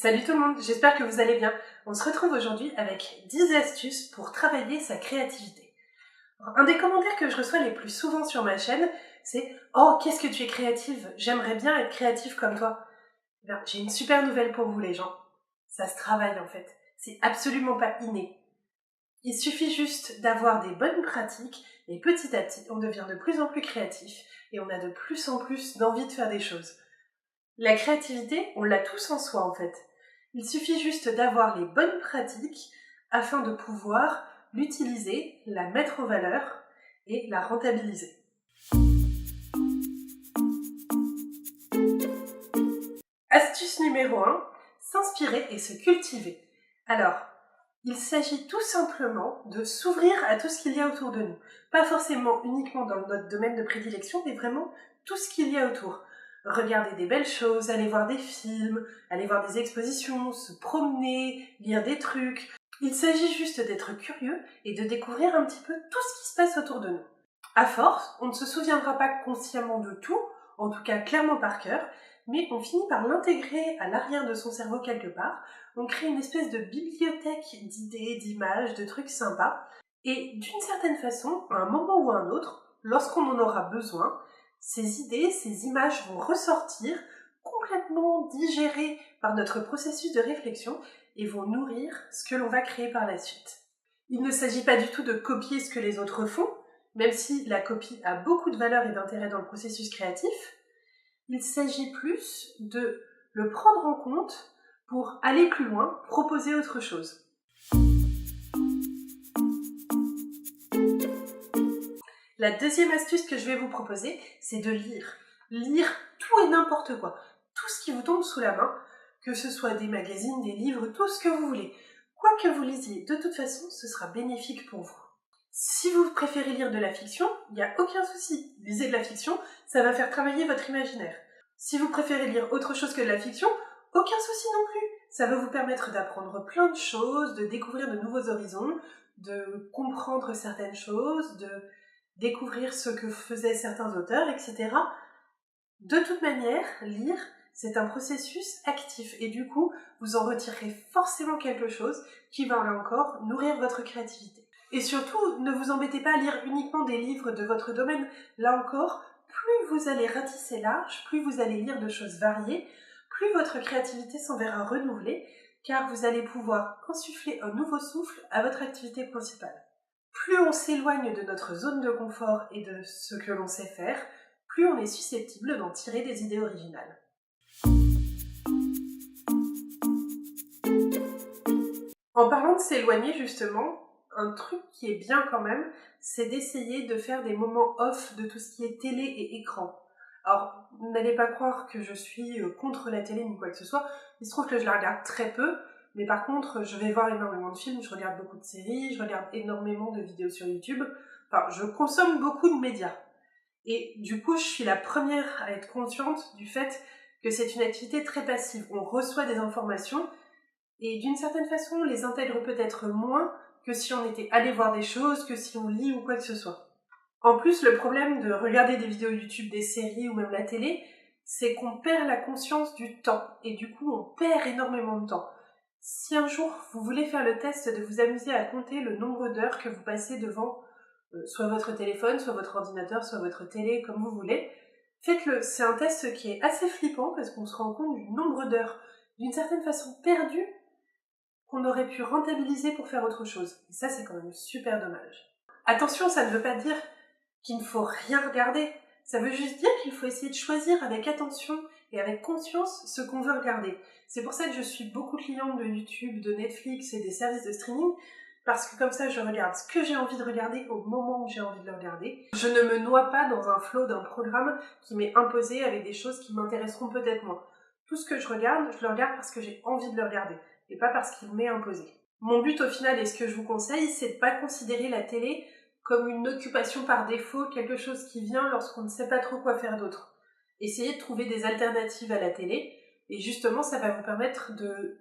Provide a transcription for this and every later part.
Salut tout le monde, j'espère que vous allez bien. On se retrouve aujourd'hui avec 10 astuces pour travailler sa créativité. Un des commentaires que je reçois les plus souvent sur ma chaîne, c'est « Oh, qu'est-ce que tu es créative, j'aimerais bien être créative comme toi ». J'ai une super nouvelle pour vous les gens. Ça se travaille en fait, c'est absolument pas inné. Il suffit juste d'avoir des bonnes pratiques et petit à petit, on devient de plus en plus créatif et on a de plus en plus d'envie de faire des choses. La créativité, on l'a tous en soi en fait. Il suffit juste d'avoir les bonnes pratiques afin de pouvoir l'utiliser, la mettre en valeur et la rentabiliser. Astuce numéro 1, s'inspirer et se cultiver. Alors, il s'agit tout simplement de s'ouvrir à tout ce qu'il y a autour de nous. Pas forcément uniquement dans notre domaine de prédilection, mais vraiment tout ce qu'il y a autour. Regarder des belles choses, aller voir des films, aller voir des expositions, se promener, lire des trucs. Il s'agit juste d'être curieux et de découvrir un petit peu tout ce qui se passe autour de nous. À force, on ne se souviendra pas consciemment de tout, en tout cas clairement par cœur, mais on finit par l'intégrer à l'arrière de son cerveau quelque part. On crée une espèce de bibliothèque d'idées, d'images, de trucs sympas. Et d'une certaine façon, à un moment ou à un autre, lorsqu'on en aura besoin, ces idées, ces images vont ressortir complètement digérées par notre processus de réflexion et vont nourrir ce que l'on va créer par la suite. Il ne s'agit pas du tout de copier ce que les autres font, même si la copie a beaucoup de valeur et d'intérêt dans le processus créatif. Il s'agit plus de le prendre en compte pour aller plus loin, proposer autre chose. La deuxième astuce que je vais vous proposer, c'est de lire. Lire tout et n'importe quoi. Tout ce qui vous tombe sous la main, que ce soit des magazines, des livres, tout ce que vous voulez. Quoi que vous lisiez, de toute façon, ce sera bénéfique pour vous. Si vous préférez lire de la fiction, il n'y a aucun souci. Lisez de la fiction, ça va faire travailler votre imaginaire. Si vous préférez lire autre chose que de la fiction, aucun souci non plus. Ça va vous permettre d'apprendre plein de choses, de découvrir de nouveaux horizons, de comprendre certaines choses, de découvrir ce que faisaient certains auteurs, etc. De toute manière, lire, c'est un processus actif et du coup, vous en retirerez forcément quelque chose qui va là encore nourrir votre créativité. Et surtout, ne vous embêtez pas à lire uniquement des livres de votre domaine. Là encore, plus vous allez ratisser large, plus vous allez lire de choses variées, plus votre créativité s'en verra renouvelée, car vous allez pouvoir insuffler un nouveau souffle à votre activité principale. Plus on s'éloigne de notre zone de confort et de ce que l'on sait faire, plus on est susceptible d'en tirer des idées originales. En parlant de s'éloigner justement, un truc qui est bien quand même, c'est d'essayer de faire des moments off de tout ce qui est télé et écran. Alors, n'allez pas croire que je suis contre la télé ni quoi que ce soit, il se trouve que je la regarde très peu, mais par contre, je vais voir énormément de films, je regarde beaucoup de séries, je regarde énormément de vidéos sur YouTube, enfin, je consomme beaucoup de médias. Et du coup, je suis la première à être consciente du fait que c'est une activité très passive. On reçoit des informations et d'une certaine façon, on les intègre peut-être moins que si on était allé voir des choses, que si on lit ou quoi que ce soit. En plus, le problème de regarder des vidéos YouTube, des séries ou même la télé, c'est qu'on perd la conscience du temps et du coup, on perd énormément de temps. Si un jour, vous voulez faire le test de vous amuser à compter le nombre d'heures que vous passez devant soit votre téléphone, soit votre ordinateur, soit votre télé, comme vous voulez, faites-le. C'est un test qui est assez flippant parce qu'on se rend compte du nombre d'heures, d'une certaine façon perdues, qu'on aurait pu rentabiliser pour faire autre chose. Et ça, c'est quand même super dommage. Attention, ça ne veut pas dire qu'il ne faut rien regarder. Ça veut juste dire qu'il faut essayer de choisir avec attention et avec conscience ce qu'on veut regarder. C'est pour ça que je suis beaucoup cliente de YouTube, de Netflix et des services de streaming, parce que comme ça, je regarde ce que j'ai envie de regarder au moment où j'ai envie de le regarder. Je ne me noie pas dans un flot d'un programme qui m'est imposé avec des choses qui m'intéresseront peut-être moins. Tout ce que je le regarde parce que j'ai envie de le regarder, et pas parce qu'il m'est imposé. Mon but au final, et ce que je vous conseille, c'est de ne pas considérer la télé comme une occupation par défaut, quelque chose qui vient lorsqu'on ne sait pas trop quoi faire d'autre. Essayez de trouver des alternatives à la télé, et justement, ça va vous permettre de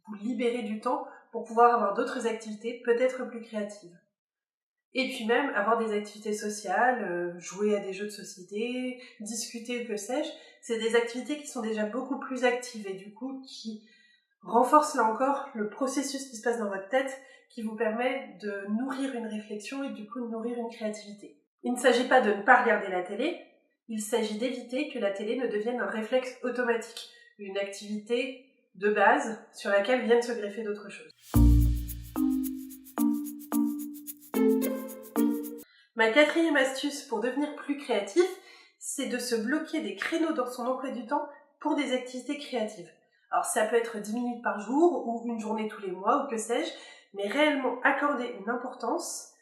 vous libérer du temps pour pouvoir avoir d'autres activités peut-être plus créatives. Et puis même avoir des activités sociales, jouer à des jeux de société, discuter ou que sais-je, c'est des activités qui sont déjà beaucoup plus actives et du coup qui renforce là encore le processus qui se passe dans votre tête qui vous permet de nourrir une réflexion et du coup de nourrir une créativité. Il ne s'agit pas de ne pas regarder la télé, il s'agit d'éviter que la télé ne devienne un réflexe automatique, une activité de base sur laquelle viennent se greffer d'autres choses. Ma quatrième astuce pour devenir plus créatif, c'est de se bloquer des créneaux dans son emploi du temps pour des activités créatives. Alors ça peut être 10 minutes par jour ou une journée tous les mois ou que sais-je, mais réellement accorder une importance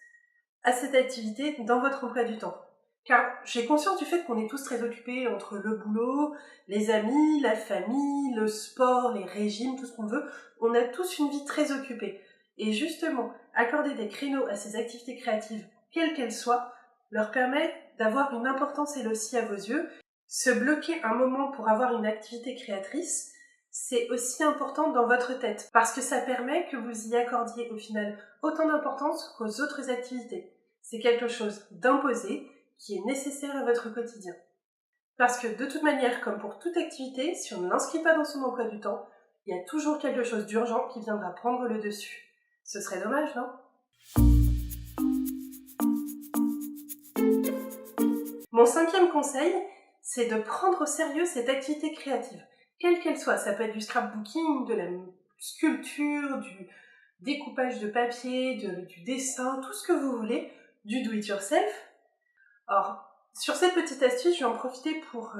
à cette activité dans votre emploi du temps. Car j'ai conscience du fait qu'on est tous très occupés entre le boulot, les amis, la famille, le sport, les régimes, tout ce qu'on veut. On a tous une vie très occupée. Et justement, accorder des créneaux à ces activités créatives, quelles qu'elles soient, leur permet d'avoir une importance elle aussi à vos yeux. Se bloquer un moment pour avoir une activité créatrice, c'est aussi important dans votre tête, parce que ça permet que vous y accordiez au final autant d'importance qu'aux autres activités. C'est quelque chose d'imposé, qui est nécessaire à votre quotidien. Parce que de toute manière, comme pour toute activité, si on ne l'inscrit pas dans son emploi du temps, il y a toujours quelque chose d'urgent qui viendra prendre le dessus. Ce serait dommage, non ? Mon cinquième conseil, c'est de prendre au sérieux cette activité créative, quelle qu'elle soit. Ça peut être du scrapbooking, de la sculpture, du découpage de papier, du dessin, tout ce que vous voulez, du do-it-yourself. Or, sur cette petite astuce, je vais en profiter pour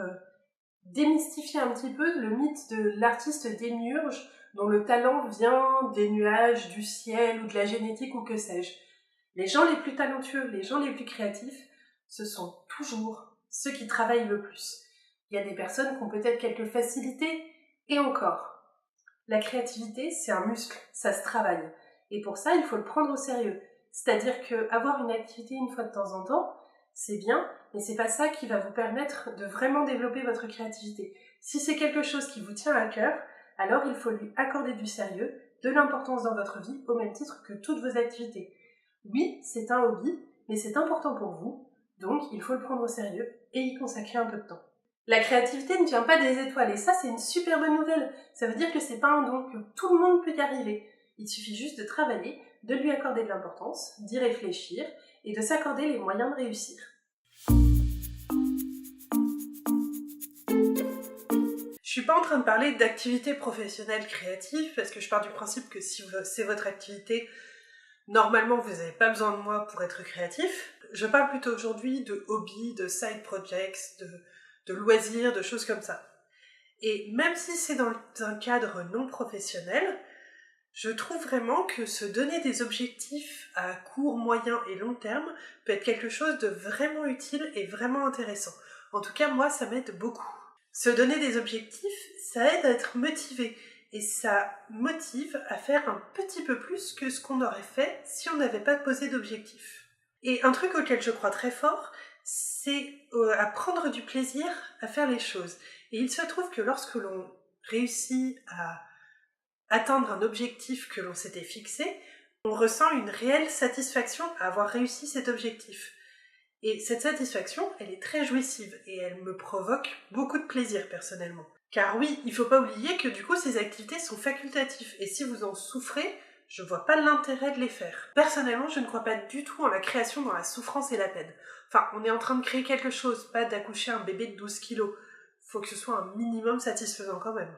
démystifier un petit peu le mythe de l'artiste démiurge dont le talent vient des nuages, du ciel ou de la génétique ou que sais-je. Les gens les plus talentueux, les gens les plus créatifs, ce sont toujours ceux qui travaillent le plus. Il y a des personnes qui ont peut-être quelques facilités, et encore. La créativité, c'est un muscle, ça se travaille. Et pour ça, il faut le prendre au sérieux. C'est-à-dire qu'avoir une activité une fois de temps en temps, c'est bien, mais c'est pas ça qui va vous permettre de vraiment développer votre créativité. Si c'est quelque chose qui vous tient à cœur, alors il faut lui accorder du sérieux, de l'importance dans votre vie, au même titre que toutes vos activités. Oui, c'est un hobby, mais c'est important pour vous, donc il faut le prendre au sérieux et y consacrer un peu de temps. La créativité ne vient pas des étoiles, et ça c'est une super bonne nouvelle. Ça veut dire que c'est pas un don, que tout le monde peut y arriver. Il suffit juste de travailler, de lui accorder de l'importance, d'y réfléchir, et de s'accorder les moyens de réussir. Je suis pas en train de parler d'activité professionnelle créative, parce que je pars du principe que si c'est votre activité, normalement vous n'avez pas besoin de moi pour être créatif. Je parle plutôt aujourd'hui de hobbies, de side projects, de loisirs, de choses comme ça. Et même si c'est dans un cadre non professionnel, je trouve vraiment que se donner des objectifs à court, moyen et long terme peut être quelque chose de vraiment utile et vraiment intéressant. En tout cas, moi, ça m'aide beaucoup. Se donner des objectifs, ça aide à être motivé et ça motive à faire un petit peu plus que ce qu'on aurait fait si on n'avait pas posé d'objectifs. Et un truc auquel je crois très fort, c'est à prendre du plaisir à faire les choses. Et il se trouve que lorsque l'on réussit à atteindre un objectif que l'on s'était fixé, on ressent une réelle satisfaction à avoir réussi cet objectif. Et cette satisfaction, elle est très jouissive et elle me provoque beaucoup de plaisir personnellement. Car oui, il ne faut pas oublier que du coup ces activités sont facultatives et si vous en souffrez, je vois pas l'intérêt de les faire. Personnellement, je ne crois pas du tout en la création dans la souffrance et la peine. Enfin, on est en train de créer quelque chose, pas d'accoucher un bébé de 12 kilos. Faut que ce soit un minimum satisfaisant quand même.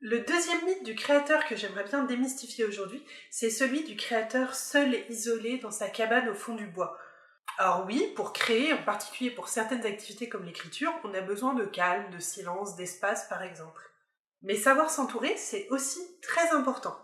Le deuxième mythe du créateur que j'aimerais bien démystifier aujourd'hui, c'est celui du créateur seul et isolé dans sa cabane au fond du bois. Alors oui, pour créer, en particulier pour certaines activités comme l'écriture, on a besoin de calme, de silence, d'espace par exemple. Mais savoir s'entourer, c'est aussi très important.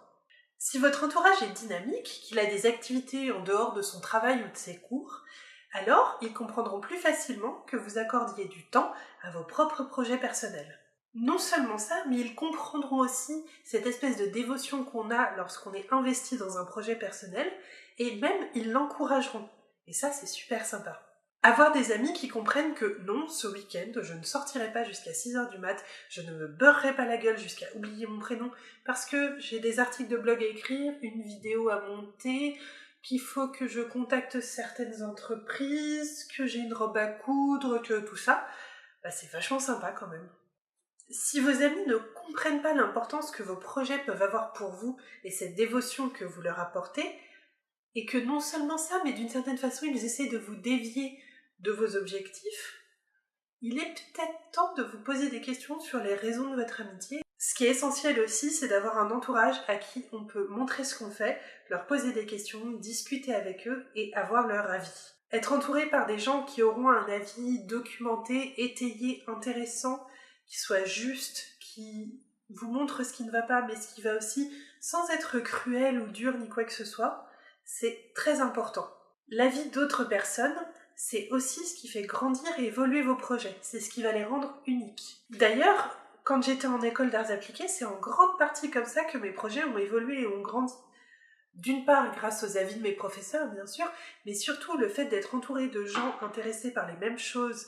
Si votre entourage est dynamique, qu'il a des activités en dehors de son travail ou de ses cours, alors ils comprendront plus facilement que vous accordiez du temps à vos propres projets personnels. Non seulement ça, mais ils comprendront aussi cette espèce de dévotion qu'on a lorsqu'on est investi dans un projet personnel, et même ils l'encourageront. Et ça, c'est super sympa. Avoir des amis qui comprennent que non, ce week-end, je ne sortirai pas jusqu'à 6h du mat, je ne me beurrerai pas la gueule jusqu'à oublier mon prénom, parce que j'ai des articles de blog à écrire, une vidéo à monter, qu'il faut que je contacte certaines entreprises, que j'ai une robe à coudre, que tout ça. bah, c'est vachement sympa quand même. Si vos amis ne comprennent pas l'importance que vos projets peuvent avoir pour vous et cette dévotion que vous leur apportez, et que non seulement ça, mais d'une certaine façon, ils essaient de vous dévier de vos objectifs, il est peut-être temps de vous poser des questions sur les raisons de votre amitié. Ce qui est essentiel aussi, c'est d'avoir un entourage à qui on peut montrer ce qu'on fait, leur poser des questions, discuter avec eux et avoir leur avis. Être entouré par des gens qui auront un avis documenté, étayé, intéressant, qui soit juste, qui vous montre ce qui ne va pas, mais ce qui va aussi, sans être cruel ou dur ni quoi que ce soit, c'est très important. L'avis d'autres personnes, c'est aussi ce qui fait grandir et évoluer vos projets. C'est ce qui va les rendre uniques. D'ailleurs, quand j'étais en école d'arts appliqués, c'est en grande partie comme ça que mes projets ont évolué et ont grandi. D'une part, grâce aux avis de mes professeurs, bien sûr, mais surtout le fait d'être entourée de gens intéressés par les mêmes choses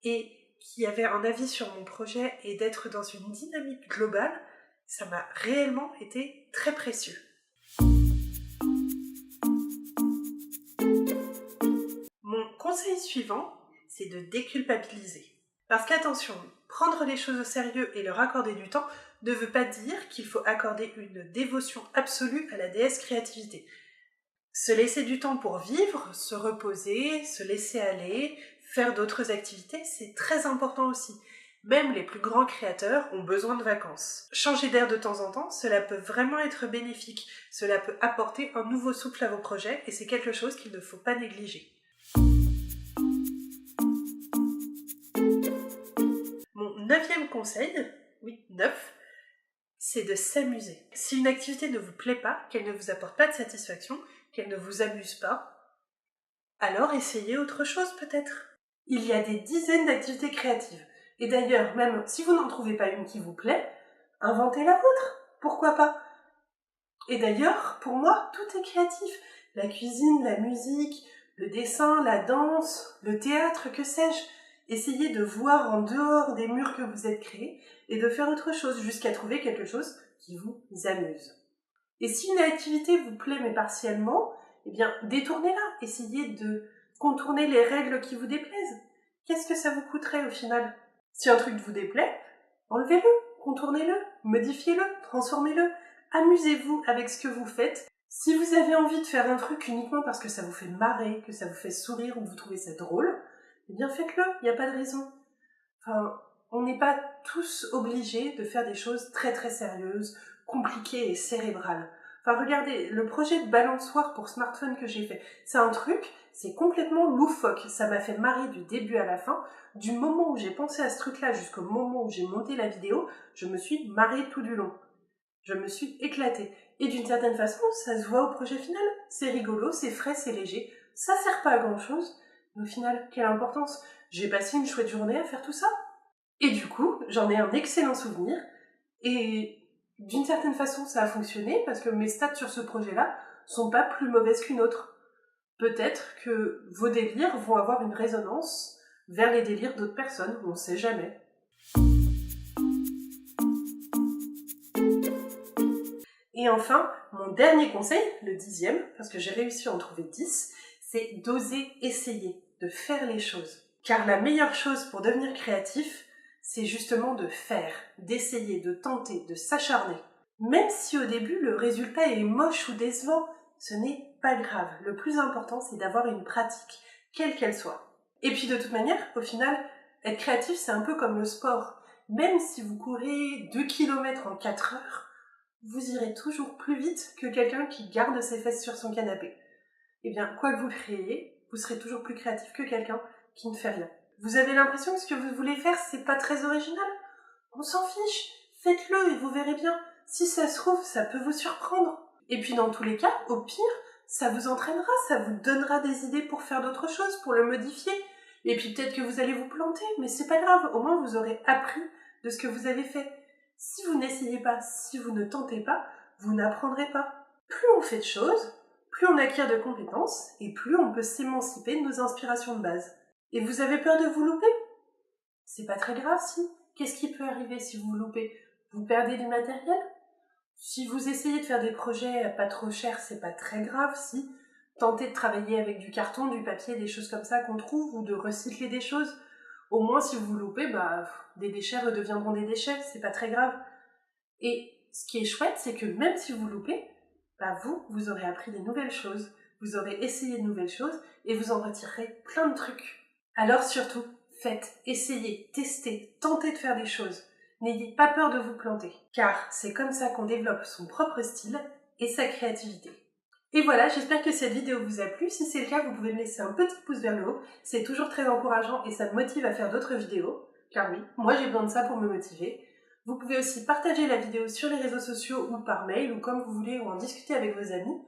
et qui avaient un avis sur mon projet et d'être dans une dynamique globale, ça m'a réellement été très précieux. Mon conseil suivant, c'est de déculpabiliser. Parce qu'attention, prendre les choses au sérieux et leur accorder du temps ne veut pas dire qu'il faut accorder une dévotion absolue à la déesse créativité. Se laisser du temps pour vivre, se reposer, se laisser aller, faire d'autres activités, c'est très important aussi. Même les plus grands créateurs ont besoin de vacances. Changer d'air de temps en temps, cela peut vraiment être bénéfique. Cela peut apporter un nouveau souffle à vos projets et c'est quelque chose qu'il ne faut pas négliger. Mon 9e conseil, oui, 9, c'est de s'amuser. Si une activité ne vous plaît pas, qu'elle ne vous apporte pas de satisfaction, qu'elle ne vous amuse pas, alors essayez autre chose peut-être. Il y a des dizaines d'activités créatives. Et d'ailleurs, même si vous n'en trouvez pas une qui vous plaît, inventez la vôtre. Pourquoi pas? Et d'ailleurs, pour moi, tout est créatif. La cuisine, la musique, le dessin, la danse, le théâtre, que sais-je. Essayez de voir en dehors des murs que vous êtes créés et de faire autre chose jusqu'à trouver quelque chose qui vous amuse. Et si une activité vous plaît mais partiellement, eh bien détournez-la. Essayez de contourner les règles qui vous déplaisent. Qu'est-ce que ça vous coûterait au final? Si un truc vous déplaît, enlevez-le, contournez-le, modifiez-le, transformez-le. Amusez-vous avec ce que vous faites. Si vous avez envie de faire un truc uniquement parce que ça vous fait marrer, que ça vous fait sourire ou que vous trouvez ça drôle, eh bien faites-le, il n'y a pas de raison. Enfin, on n'est pas tous obligés de faire des choses très très sérieuses, compliquées et cérébrales. Enfin, regardez, le projet de balançoire pour smartphone que j'ai fait, c'est un truc, c'est complètement loufoque. Ça m'a fait marrer du début à la fin. Du moment où j'ai pensé à ce truc-là jusqu'au moment où j'ai monté la vidéo, je me suis marrée tout du long. Je me suis éclatée. Et d'une certaine façon, ça se voit au projet final. C'est rigolo, c'est frais, c'est léger. Ça sert pas à grand chose. Mais au final, quelle importance? J'ai passé une chouette journée à faire tout ça. Et du coup, j'en ai un excellent souvenir. Et d'une certaine façon, ça a fonctionné parce que mes stats sur ce projet-là sont pas plus mauvaises qu'une autre. Peut-être que vos délires vont avoir une résonance vers les délires d'autres personnes, on ne sait jamais. Et enfin, mon dernier conseil, le 10e, parce que j'ai réussi à en trouver 10, c'est d'oser essayer, de faire les choses. Car la meilleure chose pour devenir créatif, c'est justement de faire, d'essayer, de tenter, de s'acharner. Même si au début le résultat est moche ou décevant, ce n'est pas grave. Le plus important, c'est d'avoir une pratique, quelle qu'elle soit. Et puis de toute manière, au final, être créatif, c'est un peu comme le sport. Même si vous courez 2 km en 4 heures, vous irez toujours plus vite que quelqu'un qui garde ses fesses sur son canapé. Eh bien, quoi que vous créez, vous serez toujours plus créatif que quelqu'un qui ne fait rien. Vous avez l'impression que ce que vous voulez faire, c'est pas très original? On s'en fiche, faites-le et vous verrez bien. Si ça se trouve, ça peut vous surprendre. Et puis dans tous les cas, au pire, ça vous entraînera, ça vous donnera des idées pour faire d'autres choses, pour le modifier. Et puis peut-être que vous allez vous planter, mais c'est pas grave, au moins vous aurez appris de ce que vous avez fait. Si vous n'essayez pas, si vous ne tentez pas, vous n'apprendrez pas. Plus on fait de choses, plus on acquiert de compétences, et plus on peut s'émanciper de nos inspirations de base. Et vous avez peur de vous louper? C'est pas très grave si. Qu'est-ce qui peut arriver si vous vous loupez? Vous perdez du matériel? Si vous essayez de faire des projets pas trop chers, c'est pas très grave si. Tentez de travailler avec du carton, du papier, des choses comme ça qu'on trouve, ou de recycler des choses. Au moins, si vous vous loupez, des déchets redeviendront des déchets, c'est pas très grave. Et ce qui est chouette, c'est que même si vous loupez, vous aurez appris des nouvelles choses, vous aurez essayé de nouvelles choses, et vous en retirerez plein de trucs. Alors surtout, faites, essayez, testez, tentez de faire des choses. N'ayez pas peur de vous planter, car c'est comme ça qu'on développe son propre style et sa créativité. Et voilà, j'espère que cette vidéo vous a plu. Si c'est le cas, vous pouvez me laisser un petit pouce vers le haut. C'est toujours très encourageant et ça me motive à faire d'autres vidéos. Car oui, moi j'ai besoin de ça pour me motiver. Vous pouvez aussi partager la vidéo sur les réseaux sociaux ou par mail ou comme vous voulez ou en discuter avec vos amis.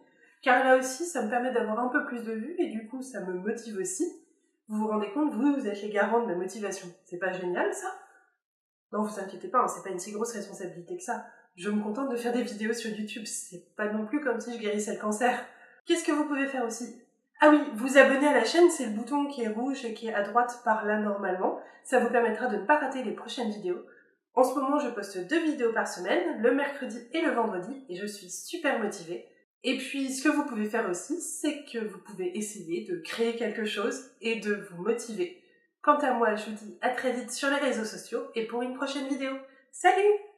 Car là aussi, ça me permet d'avoir un peu plus de vues et du coup, ça me motive aussi. Vous vous rendez compte, vous êtes les garants de ma motivation. C'est pas génial ça? Non, vous inquiétez pas, c'est pas une si grosse responsabilité que ça. Je me contente de faire des vidéos sur YouTube, c'est pas non plus comme si je guérissais le cancer. Qu'est-ce que vous pouvez faire aussi? Ah oui, vous abonner à la chaîne, c'est le bouton qui est rouge et qui est à droite par là normalement. Ça vous permettra de ne pas rater les prochaines vidéos. En ce moment, je poste 2 vidéos par semaine, le mercredi et le vendredi, et je suis super motivée. Et puis, ce que vous pouvez faire aussi, c'est que vous pouvez essayer de créer quelque chose et de vous motiver. Quant à moi, je vous dis à très vite sur les réseaux sociaux et pour une prochaine vidéo. Salut!